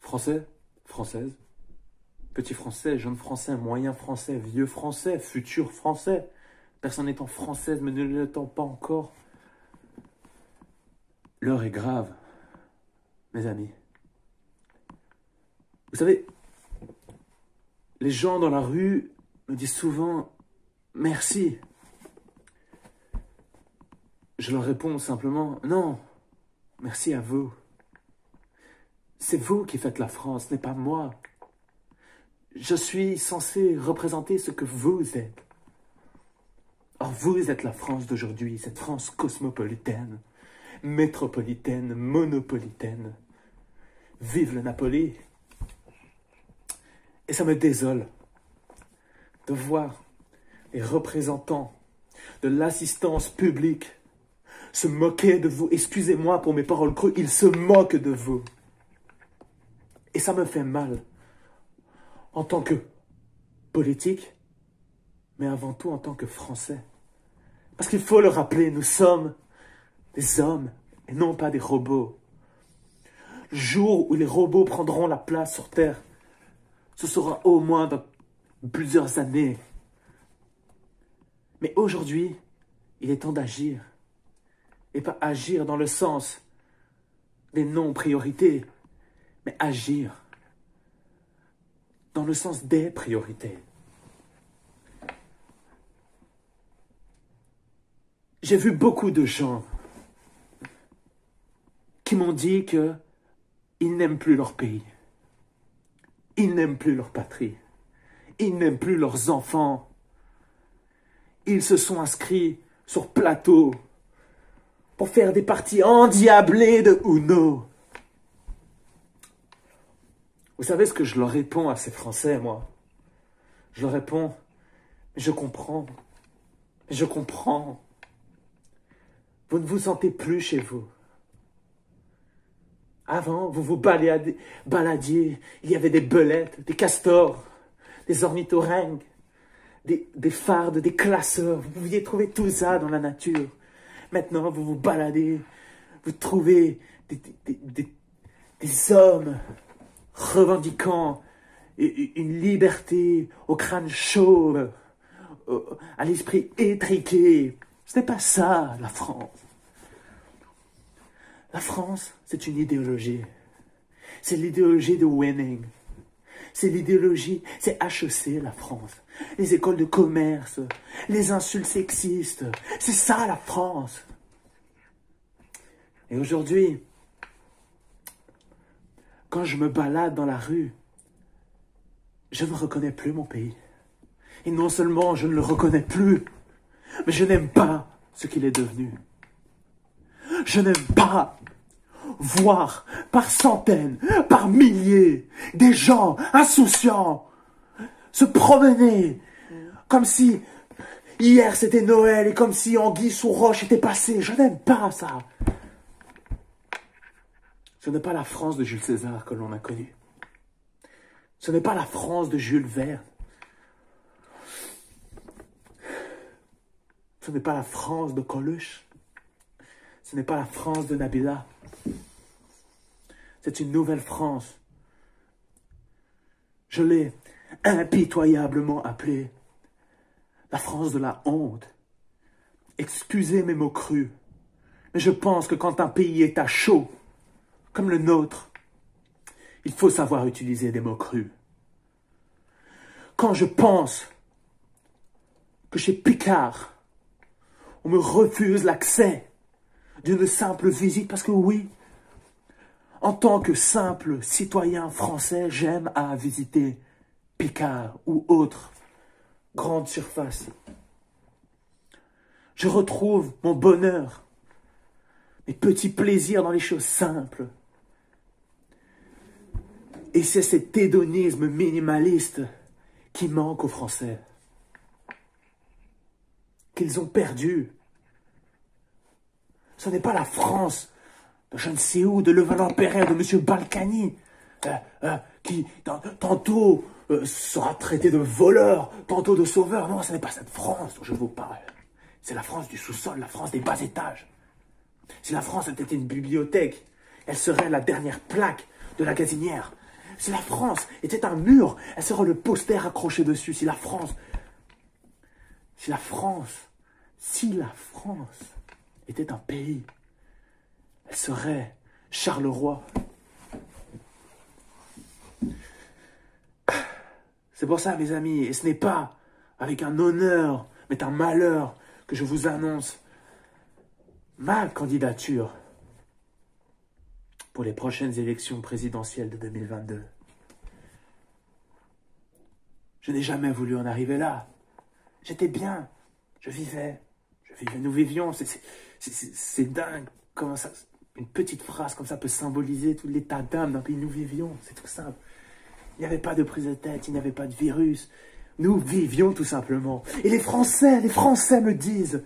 Français, française, petit français, jeune français, moyen français, vieux français, futur français. Personne n'étant française, mais ne l'étant pas encore. L'heure est grave, mes amis. Vous savez, les gens dans la rue me disent souvent « merci ». Je leur réponds simplement « non, merci à vous ». C'est vous qui faites la France, ce n'est pas moi. Je suis censé représenter ce que vous êtes. Or, vous êtes la France d'aujourd'hui, cette France cosmopolitaine, métropolitaine, monopolitaine. Vive le Napoli! Et ça me désole de voir les représentants de l'assistance publique se moquer de vous. Excusez-moi pour mes paroles crues, ils se moquent de vous. Et ça me fait mal, en tant que politique, mais avant tout en tant que Français. Parce qu'il faut le rappeler, nous sommes des hommes et non pas des robots. Le jour où les robots prendront la place sur Terre, ce sera au moins dans plusieurs années. Mais aujourd'hui, il est temps d'agir. Et pas agir dans le sens des non-priorités, mais agir dans le sens des priorités. J'ai vu beaucoup de gens qui m'ont dit qu'ils n'aiment plus leur pays. Ils n'aiment plus leur patrie. Ils n'aiment plus leurs enfants. Ils se sont inscrits sur plateau pour faire des parties endiablées de Uno. Vous savez ce que je leur réponds à ces Français, moi? Je leur réponds, je comprends. Je comprends. Vous ne vous sentez plus chez vous. Avant, vous vous baladiez, il y avait des belettes, des castors, des ornithorynques, des fardes, des classeurs. Vous pouviez trouver tout ça dans la nature. Maintenant, vous vous baladez, vous trouvez des hommes revendiquant une liberté au crâne chauve, à l'esprit étriqué. Ce n'est pas ça, la France. La France, c'est une idéologie. C'est l'idéologie de winning. C'est l'idéologie, c'est HEC, la France. Les écoles de commerce, les insultes sexistes. C'est ça, la France. Et aujourd'hui, quand je me balade dans la rue, je ne reconnais plus mon pays. Et non seulement je ne le reconnais plus, mais je n'aime pas ce qu'il est devenu. Je n'aime pas voir par centaines, par milliers, des gens insouciants se promener comme si hier c'était Noël et comme si Anguille sous roche était passé. Je n'aime pas ça. Ce n'est pas la France de Jules César que l'on a connue. Ce n'est pas la France de Jules Verne. Ce n'est pas la France de Coluche. Ce n'est pas la France de Nabila. C'est une nouvelle France. Je l'ai impitoyablement appelée la France de la honte. Excusez mes mots crus, mais je pense que quand un pays est à chaud, comme le nôtre, il faut savoir utiliser des mots crus. Quand je pense que chez Picard, on me refuse l'accès d'une simple visite, parce que oui, en tant que simple citoyen français, j'aime à visiter Picard ou autre grande surface. Je retrouve mon bonheur, mes petits plaisirs dans les choses simples. Et c'est cet hédonisme minimaliste qui manque aux Français, qu'ils ont perdu. Ce n'est pas la France de je ne sais où, de Levallois-Perret, de M. Balkany, qui tantôt sera traité de voleur, tantôt de sauveur. Non, ce n'est pas cette France dont je vous parle. C'est la France du sous-sol, la France des bas étages. Si la France était une bibliothèque, elle serait la dernière plaque de la gazinière. Si la France était un mur, elle serait le poster accroché dessus. Si la France était un pays, elle serait Charleroi. C'est pour ça, mes amis, et ce n'est pas avec un honneur, mais un malheur que je vous annonce ma candidature pour les prochaines élections présidentielles de 2022. Je n'ai jamais voulu en arriver là. J'étais bien, je vivais, nous vivions. C'est dingue comment ça, une petite phrase comme ça peut symboliser tout l'état d'âme d'un pays. Nous vivions, c'est tout simple. Il n'y avait pas de prise de tête, il n'y avait pas de virus. Nous vivions tout simplement. Et les Français me disent,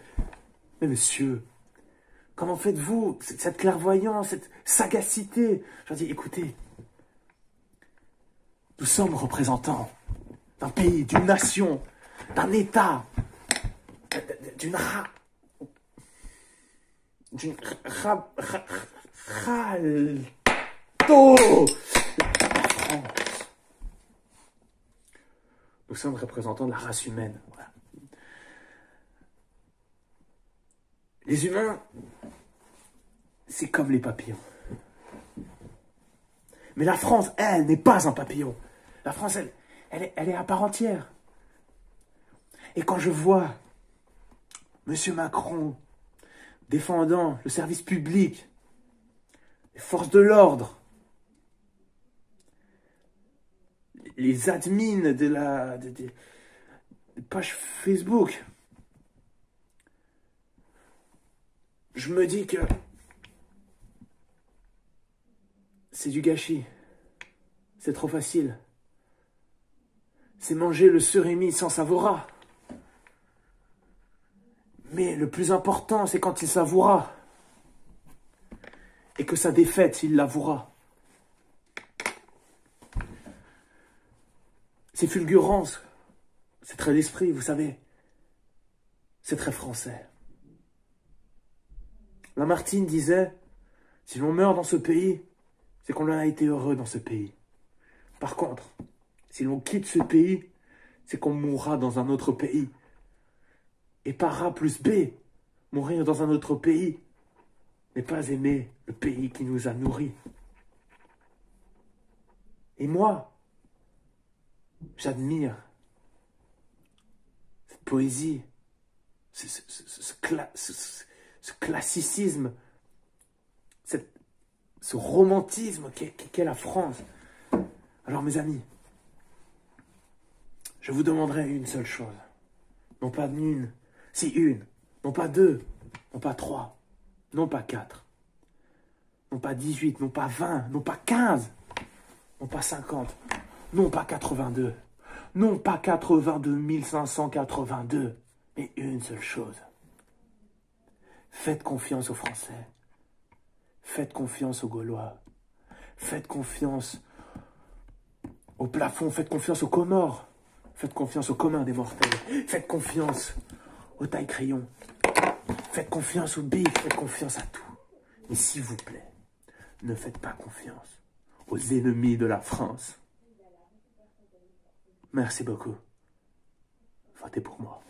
mais monsieur, comment faites-vous cette clairvoyance, cette sagacité? Je leur dis, écoutez, nous sommes représentants d'un pays, d'une nation, d'un État, d'une Nous sommes représentants de la race humaine. Voilà. Les humains, c'est comme les papillons. Mais la France, elle, n'est pas un papillon. La France, elle est à part entière. Et quand je vois M. Macron défendant le service public, les forces de l'ordre, les admins des pages Facebook, je me dis que c'est du gâchis. C'est trop facile. C'est manger le surimi sans savoura. Mais le plus important, c'est quand il savoura. Et que sa défaite, il l'avouera. C'est fulgurance. C'est très d'esprit, vous savez. C'est très français. Lamartine disait, si l'on meurt dans ce pays, c'est qu'on a été heureux dans ce pays. Par contre, si l'on quitte ce pays, c'est qu'on mourra dans un autre pays. Et par A plus B, mourir dans un autre pays n'est pas aimer le pays qui nous a nourris. Et moi, j'admire cette poésie, ce classicisme, ce romantisme qu'est la France. Alors mes amis, je vous demanderai une seule chose. Non pas une, si une, non pas deux, non pas trois, non pas quatre, non pas 18, non pas 20, non pas 15, non pas 50, non pas 82, non pas 82 582, mais une seule chose. Faites confiance aux Français. Faites confiance aux Gaulois. Faites confiance au plafond. Faites confiance aux Comores. Faites confiance aux communs des mortels. Faites confiance aux taille-crayons. Faites confiance aux billes. Faites confiance à tout. Mais s'il vous plaît, ne faites pas confiance aux ennemis de la France. Merci beaucoup. Votez pour moi.